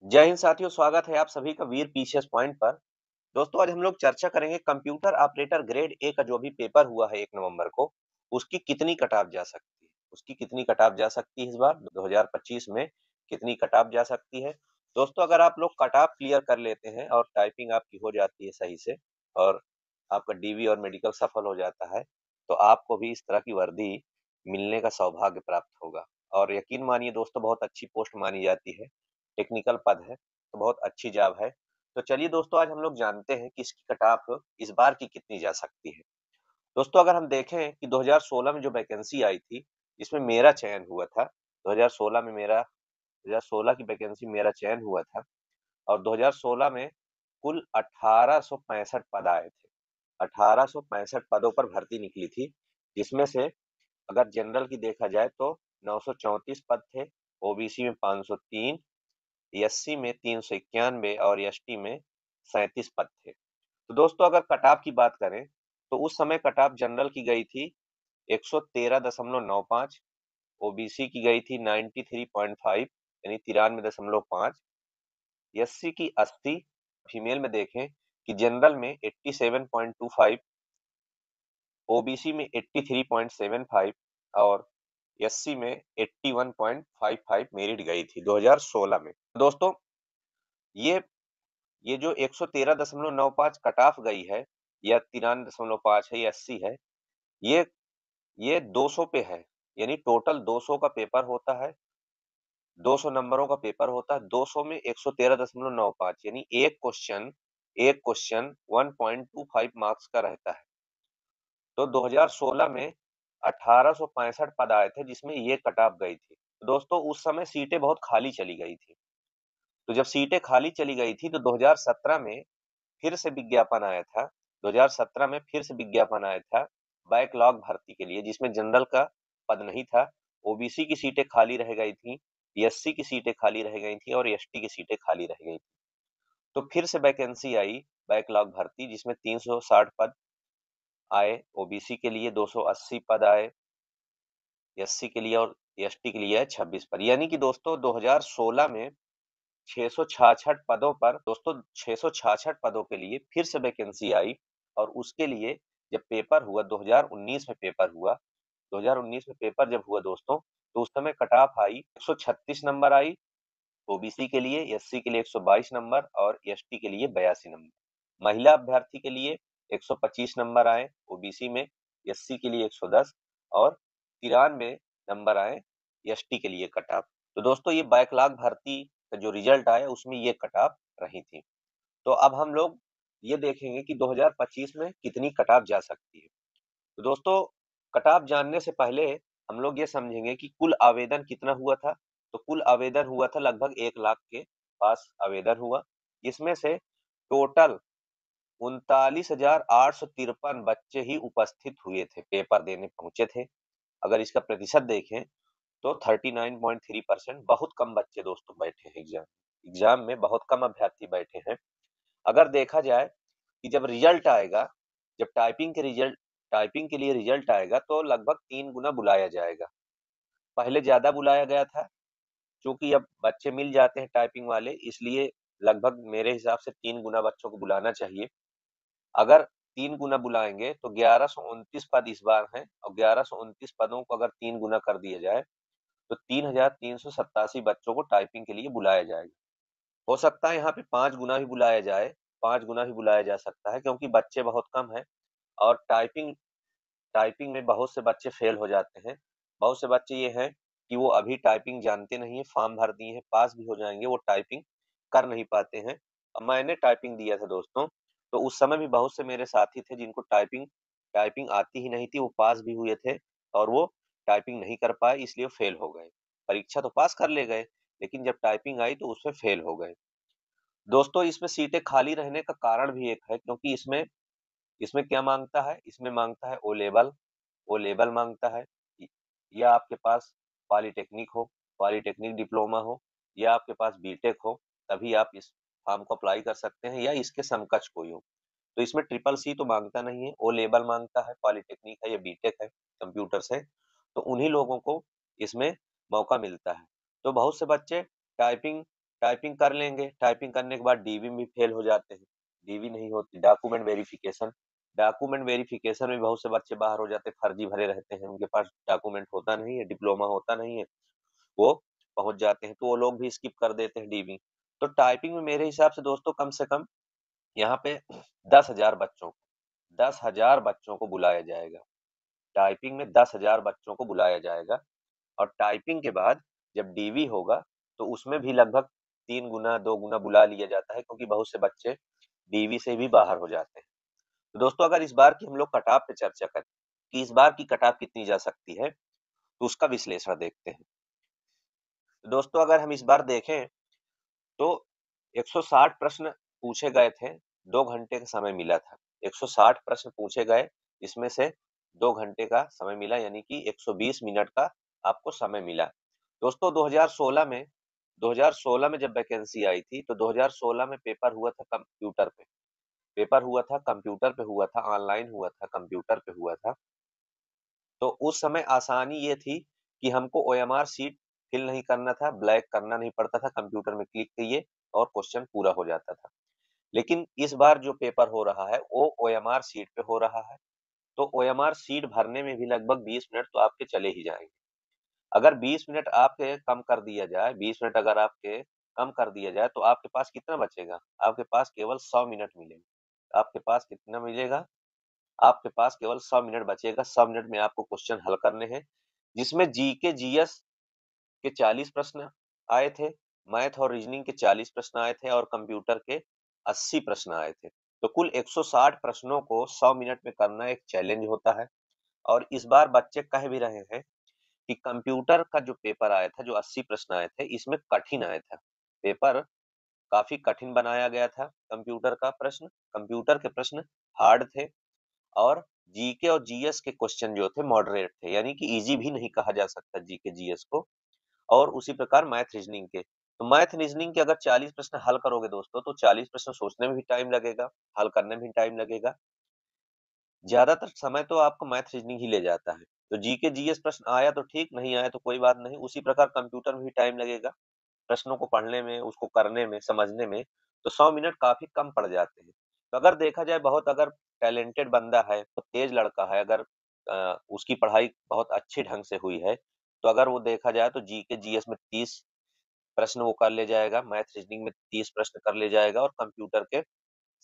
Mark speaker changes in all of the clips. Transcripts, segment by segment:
Speaker 1: जय हिंद साथियों, स्वागत है आप सभी का वीर पीसीएस पॉइंट पर। दोस्तों, आज हम लोग चर्चा करेंगे कंप्यूटर ऑपरेटर ग्रेड ए का जो अभी पेपर हुआ है 1 नवंबर को, उसकी कितनी कट ऑफ जा सकती है। उसकी कितनी कट ऑफ जा सकती है इस बार 2025 में, कितनी कट ऑफ जा सकती है। दोस्तों, अगर आप लोग कट ऑफ क्लियर कर लेते हैं और टाइपिंग आपकी हो जाती है सही से और आपका डीवी और मेडिकल सफल हो जाता है, तो आपको भी इस तरह की वर्दी मिलने का सौभाग्य प्राप्त होगा। और यकीन मानिए दोस्तों, बहुत अच्छी पोस्ट मानी जाती है, टेक्निकल पद है, तो बहुत अच्छी जॉब है। तो चलिए दोस्तों, आज हम लोग जानते हैं कि इसकी कट ऑफ इस बार की कितनी जा सकती है। दोस्तों, अगर हम देखें कि 2016 में जो वैकेंसी आई थी, इसमें मेरा चयन हुआ था। 2016 की वैकेंसी मेरा चयन हुआ था और 2016 में कुल 1865 पद आए थे। 1865 पदों पर भर्ती निकली थी, जिसमें से अगर जनरल की देखा जाए तो 934 पद थे, ओबीसी में 503, एससी में 391 और एसटी में 37 पद थे। तो दोस्तों, अगर कट-ऑफ की बात करें, तो उस समय कट-ऑफ जनरल की गई थी 113.95, ओबीसी की गई थी 93.5 यानी 93.5, एससी की 80, फीमेल में देखें कि जनरल में 87.25, ओबीसी में 83.75 और एससी में 81.55 मेरिट गई थी 2016 में। दोस्तों, ये ये जो 113.95 कट ऑफ गई है या 93.5 है या 80 है, ये ये 200 पे है, यानी टोटल 200 का पेपर होता है, 200 नंबरों का पेपर होता है, 200 में 113.95 यानी एक क्वेश्चन 1.25 मार्क्स का रहता है। तो 2016 में 1865 पद आए थे, जिसमें ये कट ऑफ गई थी। तो दोस्तों, उस समय सीटें बहुत खाली चली गई थी। तो जब सीटें खाली चली गई थी, तो 2017 में फिर से विज्ञापन आया था। 2017 में फिर से विज्ञापन आया था बैकलॉग भर्ती के लिए, जिसमें जनरल का पद नहीं था, ओबीसी की सीटें खाली रह गई थी, एससी की सीटें खाली रह गई थी और एसटी की सीटें खाली रह गई थी। तो फिर से वैकेंसी आई बैकलॉग भर्ती, जिसमें 360 पद आए, ओबीसी के लिए 280 पद आए, एससी के लिए और एसटी के लिए 26 पद। यानी कि दोस्तों, 2016 में 666 पदों पर, दोस्तों 666 पदों के लिए फिर से वैकेंसी आई और उसके लिए जब पेपर हुआ 2019 में पेपर हुआ, 2019 में पेपर जब हुआ दोस्तों, तो उस समय कट ऑफ आई 136 नंबर आई, ओबीसी के लिए, एससी के लिए 122 नंबर और एसटी के लिए 82 नंबर। महिला अभ्यर्थी के लिए 125 नंबर आए ओबीसी में, एससी के लिए 110 और 93 नंबर आए एसटी के लिए कट ऑफ। तो दोस्तों, ये बैकलॉग भर्ती का जो रिजल्ट आया उसमें ये कट ऑफ रही थी। तो अब हम लोग ये देखेंगे कि 2025 में कितनी कट ऑफ जा सकती है। तो दोस्तों, कट ऑफ जानने से पहले हम लोग ये समझेंगे कि कुल आवेदन कितना हुआ था। तो कुल आवेदन हुआ था लगभग 1 लाख के पास आवेदन हुआ। इसमें से टोटल 39,853 बच्चे ही उपस्थित हुए थे, पेपर देने पहुंचे थे। अगर इसका प्रतिशत देखें तो 39.3%, बहुत कम बच्चे दोस्तों बैठे हैं एग्जाम में, बहुत कम अभ्यर्थी बैठे हैं। अगर देखा जाए कि जब रिजल्ट आएगा, जब टाइपिंग के लिए रिजल्ट आएगा, तो लगभग 3 गुना बुलाया जाएगा। पहले ज़्यादा बुलाया गया था, चूँकि अब बच्चे मिल जाते हैं टाइपिंग वाले, इसलिए लगभग मेरे हिसाब से 3 गुना बच्चों को बुलाना चाहिए। अगर 3 गुना बुलाएँगे तो 1129 पद इस बार हैं और 1129 पदों को अगर 3 गुना कर दिया जाए, तो 3,387 बच्चों को टाइपिंग के लिए बुलाया जाएगा। हो सकता है यहाँ पे 5 गुना भी बुलाया जाए, 5 गुना भी बुलाया जा सकता है, क्योंकि बच्चे बहुत कम हैं और टाइपिंग टाइपिंग में बहुत से बच्चे फेल हो जाते हैं। बहुत से बच्चे ये हैं कि वो अभी टाइपिंग जानते नहीं हैं, फॉर्म भर दिए हैं, पास भी हो जाएँगे, वो टाइपिंग कर नहीं पाते हैं। मैंने टाइपिंग दिया था दोस्तों, तो उस समय भी बहुत से मेरे साथी थे जिनको टाइपिंग टाइपिंग आती ही नहीं थी, वो पास भी हुए थे और वो टाइपिंग नहीं कर पाए, इसलिए वो फेल हो गए। परीक्षा तो पास कर ले गए, लेकिन जब टाइपिंग आई तो उसमें फेल हो गए। दोस्तों, इसमें सीटें खाली रहने का कारण भी एक है, क्योंकि इसमें इसमें क्या माँगता है? इसमें माँगता है ओ लेवल माँगता है। य या आपके पास पॉलिटेक्निक हो, पॉलिटेक्निक डिप्लोमा हो या आपके पास बीटेक हो, तभी आप इस फॉर्म को अप्लाई कर सकते हैं या इसके समकक्ष कोई हो। तो इसमें ट्रिपल सी तो माँगता नहीं है, ओ लेवल माँगता है, पॉलिटेक्निक है या बीटेक है, कंप्यूटर्स है, तो उन्हीं लोगों को इसमें मौका मिलता है। तो बहुत से बच्चे टाइपिंग टाइपिंग कर लेंगे, टाइपिंग करने के बाद डीवी में भी फेल हो जाते हैं, डीवी नहीं होती, डॉक्यूमेंट वेरिफिकेशन में बहुत से बच्चे बाहर हो जाते हैं, फर्जी भरे रहते हैं, उनके पास डॉक्यूमेंट होता नहीं है, डिप्लोमा होता नहीं है, वो पहुंच जाते हैं, तो वो लोग भी स्किप कर देते हैं डीवी। तो टाइपिंग में मेरे हिसाब से दोस्तों कम से कम यहाँ पे 10,000 बच्चों को बुलाया जाएगा। टाइपिंग में 10,000 बच्चों को बुलाया जाएगा, और टाइपिंग के बाद जब डीवी होगा तो उसमें भी लगभग 3 गुना 2 गुना बुला लिया जाता है, क्योंकि बहुत से बच्चे डीवी से भी बाहर हो जाते हैं। तो दोस्तों अगर इस बार की हम लोग कट ऑफ पे चर्चा करें कि इस बार की कट ऑफ कितनी जा सकती है, तो उसका विश्लेषण देखते हैं। तो दोस्तों अगर हम इस बार देखें तो 160 प्रश्न पूछे गए थे, 2 घंटे का समय मिला था। 160 प्रश्न पूछे गए, इसमें से 2 घंटे का समय मिला, यानी कि 120 मिनट का आपको समय मिला। दोस्तों 2016 में जब वैकेंसी आई थी, तो 2016 में पेपर हुआ था कंप्यूटर पे। हुआ था, ऑनलाइन हुआ था, कंप्यूटर पे हुआ था। तो उस समय आसानी ये थी कि हमको ओएमआर शीट फिल नहीं करना था, ब्लैक करना नहीं पड़ता था, कंप्यूटर में क्लिक किए और क्वेश्चन पूरा हो जाता था। लेकिन इस बार जो पेपर हो रहा है वो ओएमआर शीट पे हो रहा है, तो ओएमआर शीट भरने में भी लगभग 20 मिनट तो आपके चले ही जाएंगे। अगर 20 मिनट आपके कम कर दिया जाए, 20 मिनट अगर आपके कम कर दिया जाए, तो आपके पास कितना बचेगा? आपके पास केवल 100 मिनट मिलेंगे। आपके पास कितना मिलेगा? आपके पास केवल 100 मिनट बचेगा। 100 मिनट में आपको क्वेश्चन हल करने हैं, जिसमें जीके जीएस के 40 प्रश्न आए थे, मैथ और रीजनिंग के 40 प्रश्न आए थे, और कंप्यूटर के 80 प्रश्न आए थे। तो कुल 160 प्रश्नों को 100 मिनट में करना एक चैलेंज होता है। और इस बार बच्चे कह भी रहे हैं कि कंप्यूटर का जो पेपर आया था, जो 80 प्रश्न आए थे, इसमें कठिन आया था। पेपर काफी कठिन बनाया गया था। कंप्यूटर के प्रश्न हार्ड थे, और जीके और जीएस के क्वेश्चन जो थे मॉडरेट थे, यानी कि इजी भी नहीं कहा जा सकता जीके जीएस को। और उसी प्रकार मैथ रीजनिंग के, तो मैथ रीजनिंग के अगर 40 प्रश्न हल करोगे दोस्तों, तो 40 प्रश्न सोचने में भी टाइम लगेगा, हल करने में भी टाइम लगेगा। ज्यादातर समय तो आपको मैथ रीजनिंग ही ले जाता है। तो जीके जीएस प्रश्न आया तो ठीक, नहीं आया तो कोई बात नहीं। उसी प्रकार कंप्यूटर में भी टाइम लगेगा, प्रश्नों को पढ़ने में, उसको करने में, समझने में। तो 100 मिनट काफी कम पड़ जाते हैं। तो अगर देखा जाए, बहुत अगर टैलेंटेड बंदा है, तो तेज लड़का है, अगर उसकी पढ़ाई बहुत अच्छे ढंग से हुई है, तो अगर वो देखा जाए तो जीके जीएस में 30 प्रश्न वो कर ले जाएगा, मैथ रीजनिंग में 30 प्रश्न कर ले जाएगा, और कंप्यूटर के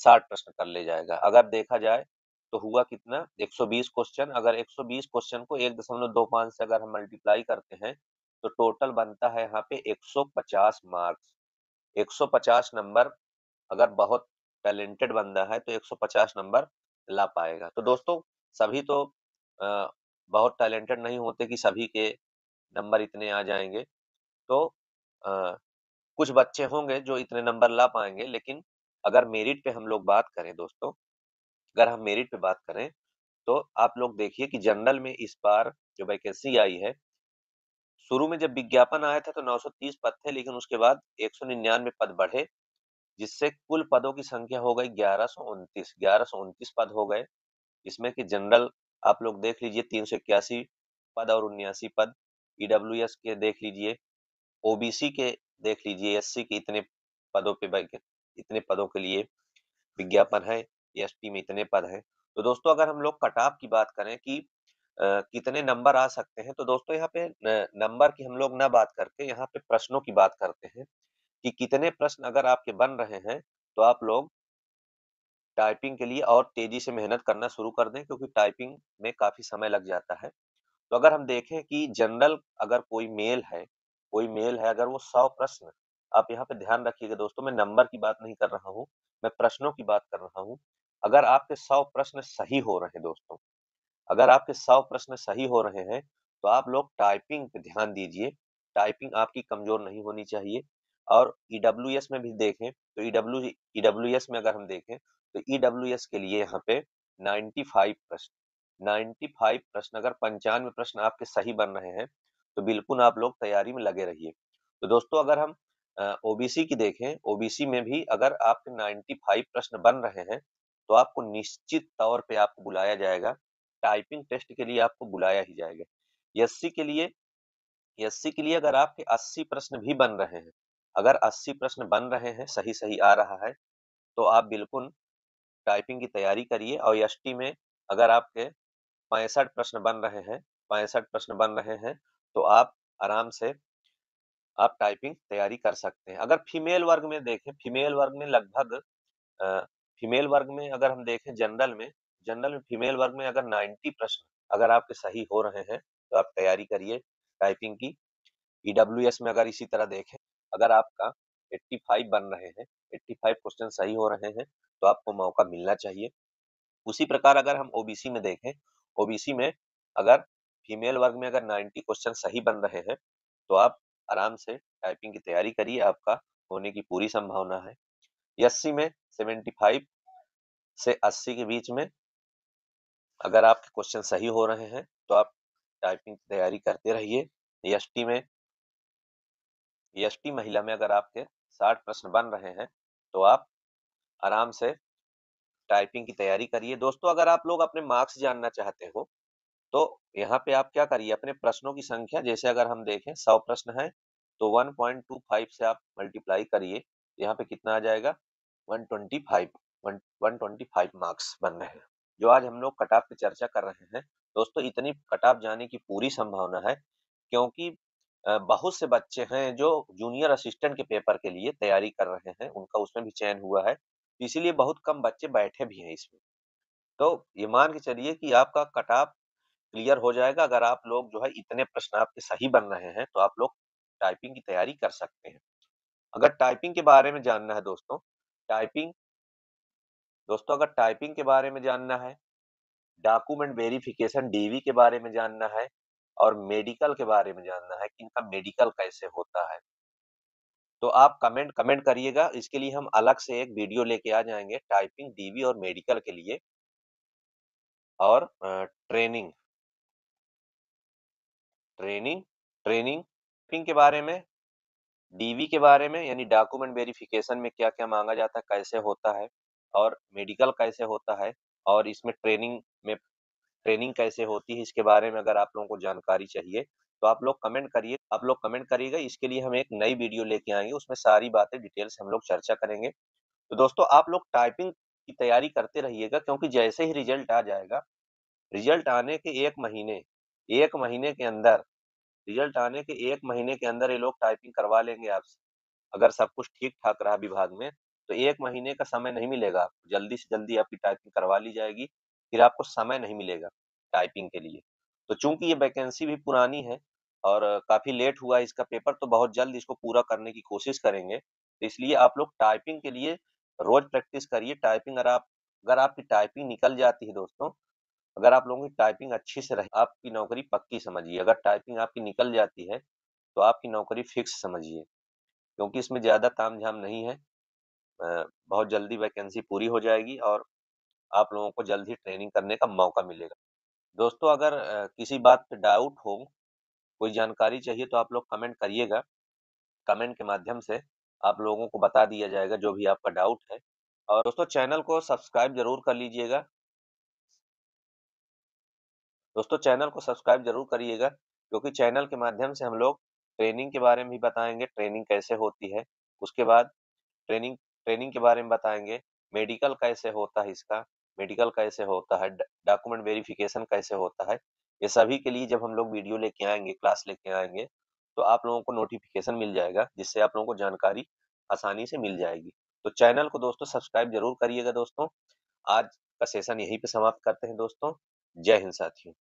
Speaker 1: 60 प्रश्न कर ले जाएगा। अगर देखा जाए तो हुआ कितना, 120 क्वेश्चन। अगर 120 क्वेश्चन को 1.25 से अगर हम मल्टीप्लाई करते हैं, तो टोटल बनता है यहाँ पे 150 मार्क्स। 150 नंबर, अगर बहुत टैलेंटेड बंदा है तो 150 नंबर ला पाएगा। तो दोस्तों सभी तो अ, बहुत टैलेंटेड नहीं होते कि सभी के नंबर इतने आ जाएंगे। तो अ, कुछ बच्चे होंगे जो इतने नंबर ला पाएंगे, लेकिन अगर मेरिट पे हम लोग बात करें दोस्तों, अगर हम मेरिट पे बात करें, तो आप लोग देखिए कि जनरल में इस बार जो वैकेंसी आई है, शुरू में जब विज्ञापन आया था तो 930 पद थे, लेकिन उसके बाद 199 पद बढ़े, जिससे कुल पदों की संख्या हो गई 1129 पद हो गए। इसमें कि जनरल आप लोग देख लीजिए 381 पद और 79 पद, ईडब्ल्यूएस के देख लीजिए, ओबीसी के देख लीजिए, एससी के इतने पदों पे इतने पदों के लिए विज्ञापन है, एसटी में इतने पद हैं। तो दोस्तों अगर हम लोग कट ऑफ की बात करें कि कितने नंबर आ सकते हैं, तो दोस्तों यहाँ पे नंबर की हम लोग ना बात करके यहाँ पे प्रश्नों की बात करते हैं कि कितने प्रश्न अगर आपके बन रहे हैं, तो आप लोग टाइपिंग के लिए और तेजी से मेहनत करना शुरू कर दें, क्योंकि टाइपिंग में काफी समय लग जाता है। तो अगर हम देखें कि जनरल अगर कोई मेल है, अगर वो 100 प्रश्न, आप यहाँ पे ध्यान रखिएगा दोस्तों, मैं नंबर की बात नहीं कर रहा हूँ, मैं प्रश्नों की बात कर रहा हूँ। अगर आपके 100 प्रश्न सही हो रहे हैं दोस्तों, अगर आपके 100 प्रश्न सही हो रहे हैं, तो आप लोग टाइपिंग पे ध्यान दीजिए। टाइपिंग आपकी कमजोर नहीं होनी चाहिए। और ईडब्ल्यूएस में भी देखें तो ईडब्ल्यूएस में अगर हम देखें, तो ईडब्ल्यूएस के लिए यहाँ पे 95 प्रश्न, अगर 95 प्रश्न आपके सही बन रहे हैं, तो बिल्कुल आप लोग तैयारी में लगे रहिए। तो दोस्तों अगर हम ओबीसी की देखें, ओबीसी में भी अगर आपके 95 प्रश्न बन रहे हैं, तो आपको निश्चित तौर पे आपको बुलाया जाएगा, टाइपिंग टेस्ट के लिए आपको बुलाया ही जाएगा। एससी के लिए एससी के लिए अगर आपके 80 प्रश्न भी बन रहे हैं, अगर 80 प्रश्न बन रहे हैं, सही-सही आ रहा है, तो आप बिल्कुल टाइपिंग की तैयारी करिए और एसटी में अगर आपके 65 प्रश्न बन रहे हैं 65 प्रश्न बन रहे हैं, तो आप आराम से आप टाइपिंग तैयारी कर सकते हैं। अगर फीमेल वर्ग में देखें, फीमेल वर्ग में लगभग अ, फीमेल वर्ग में अगर हम देखें जनरल में फीमेल वर्ग में अगर 90 प्रश्न अगर आपके सही हो रहे हैं, तो आप तैयारी करिए टाइपिंग की। ईडब्ल्यूएस में अगर इसी तरह देखें, अगर आपका 85 बन रहे हैं, 85 क्वेश्चन सही हो रहे हैं, तो आपको मौका मिलना चाहिए। उसी प्रकार अगर हम ओबीसी में देखें, ओबीसी में अगर फीमेल वर्ग में अगर 90 क्वेश्चन सही बन रहे हैं, तो आप आराम से टाइपिंग की तैयारी करिए, आपका होने की पूरी संभावना है। एससी में 75 से 80 के बीच में अगर आपके क्वेश्चन सही हो रहे हैं, तो आप टाइपिंग की तैयारी करते रहिए। एसटी में एसटी महिला में अगर आपके 60 प्रश्न बन रहे हैं, तो आप आराम से टाइपिंग की तैयारी करिए। दोस्तों, अगर आप लोग अपने मार्क्स जानना चाहते हो, तो यहाँ पे आप क्या करिए, अपने प्रश्नों की संख्या जैसे अगर हम देखें 100 प्रश्न है, तो 1.25 से आप मल्टीप्लाई करिए। यहाँ पे कितना आ जाएगा? 125 125 मार्क्स बन रहे हैं। जो आज हम लोग कट ऑफ पे चर्चा कर रहे हैं, दोस्तों इतनी कट ऑफ जाने की पूरी संभावना है, क्योंकि बहुत से बच्चे हैं जो जूनियर असिस्टेंट के पेपर के लिए तैयारी कर रहे हैं, उनका उसमें भी चयन हुआ है, इसीलिए बहुत कम बच्चे बैठे भी हैं इसमें। तो ये मान के चलिए कि आपका कट ऑफ क्लियर हो जाएगा। अगर आप लोग जो है इतने प्रश्न आपके सही बन रहे हैं, तो आप लोग टाइपिंग की तैयारी कर सकते हैं। अगर टाइपिंग के बारे में जानना है टाइपिंग दोस्तों अगर टाइपिंग के बारे में जानना है, डॉक्यूमेंट वेरिफिकेशन डीवी के बारे में जानना है और मेडिकल के बारे में जानना है कि इनका मेडिकल कैसे होता है, तो आप कमेंट कमेंट करिएगा। इसके लिए हम अलग से एक वीडियो लेके आ जाएँगे टाइपिंग, डीवी और मेडिकल के लिए और ट्रेनिंग ट्रेनिंग ट्रेनिंग टाइपिंग के बारे में, डीवी के बारे में यानी डॉक्यूमेंट वेरिफिकेशन में क्या-क्या माँगा जाता है, कैसे होता है और मेडिकल कैसे होता है और इसमें ट्रेनिंग कैसे होती है, इसके बारे में अगर आप लोगों को जानकारी चाहिए, तो आप लोग कमेंट करिएगा। इसके लिए हम एक नई वीडियो लेके आएँगे, उसमें सारी बातें डिटेल से हम लोग चर्चा करेंगे। तो दोस्तों आप लोग टाइपिंग की तैयारी करते रहिएगा, क्योंकि जैसे ही रिजल्ट आने के 1 महीने के अंदर रिजल्ट आने के 1 महीने के अंदर ये लोग टाइपिंग करवा लेंगे आपसे। अगर सब कुछ ठीक-ठाक रहा विभाग में, तो 1 महीने का समय नहीं मिलेगा आपको, जल्दी से जल्दी आपकी टाइपिंग करवा ली जाएगी, फिर आपको समय नहीं मिलेगा टाइपिंग के लिए। तो चूँकि ये वैकेंसी भी पुरानी है और काफ़ी लेट हुआ है इसका पेपर, तो बहुत जल्द इसको पूरा करने की कोशिश करेंगे। तो इसलिए आप लोग टाइपिंग के लिए रोज़ प्रैक्टिस करिए। टाइपिंग अगर आपकी टाइपिंग निकल जाती है दोस्तों, अगर आप लोगों की टाइपिंग अच्छी से रही, आपकी नौकरी पक्की समझिए। अगर टाइपिंग आपकी निकल जाती है, तो आपकी नौकरी फिक्स समझिए, क्योंकि इसमें ज़्यादा तामझाम नहीं है। बहुत जल्दी वैकेंसी पूरी हो जाएगी और आप लोगों को जल्द ही ट्रेनिंग करने का मौका मिलेगा। दोस्तों अगर किसी बात पे डाउट हो, कोई जानकारी चाहिए तो आप लोग कमेंट करिएगा। कमेंट के माध्यम से आप लोगों को बता दिया जाएगा जो भी आपका डाउट है। और दोस्तों चैनल को सब्सक्राइब ज़रूर करिएगा, क्योंकि चैनल के माध्यम से हम लोग ट्रेनिंग के बारे में भी बताएँगे, ट्रेनिंग कैसे होती है। उसके बाद ट्रेनिंग ट्रेनिंग के बारे में बताएँगे, मेडिकल कैसे होता है इसका, मेडिकल कैसे होता है, डॉक्यूमेंट वेरिफिकेशन कैसे होता है। ये सभी के लिए जब हम लोग वीडियो लेके आएँगे, क्लास लेके आएँगे, तो आप लोगों को नोटिफ़िकेशन मिल जाएगा, जिससे आप लोगों को जानकारी आसानी से मिल जाएगी। तो चैनल को दोस्तों सब्सक्राइब ज़रूर करिएगा दोस्तों। आज का सेशन यहीं पे समाप्त करते हैं दोस्तों। जय हिंद साथियों।